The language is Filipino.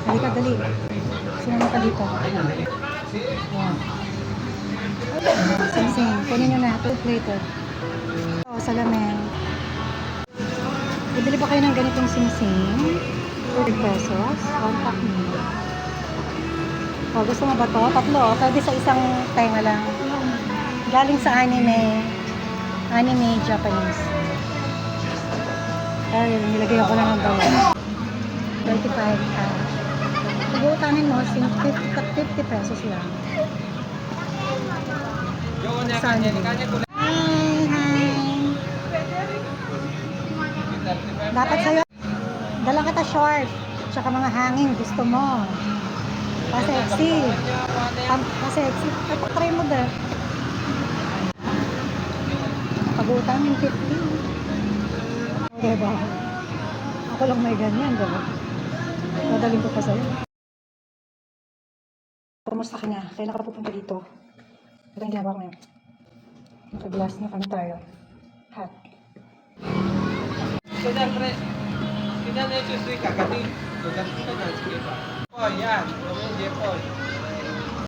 Halika, dali. Sumama ka dito. Wow. Sing-sing. Kunin nyo na. 2 plater. O, salamin. Bibili ba kayo ng ganitong sing-sing? 30 pesos. 1 pack nyo. O, gusto mo ba to? Tatlo. Pwede sa isang tenga lang. Galing sa anime. Anime Japanese. Ayun, nilagay ako lang ng bawang. 35 cash. Pag-uutanin mo, 50 pesos lang. Saan? Hi, hi. Dapat sa'yo, dala kita short. Tsaka mga hanging, gusto mo. Pa-sexy. Pa-sexy. Try mo ba? Pag-uutanin, 50. Diba? Ako lang may ganyan, diba? Madaling ko pa sa'yo. Kumusta ka na? Kailan ka pupunta dito? Ito yung ginagawa ko ngayon. Naka-glass na kami tayo. Hot. Kaya pre, kaya na yung susi kagati. Kagati ka na, sige pa. Oh, yan. Kami yung Jepol.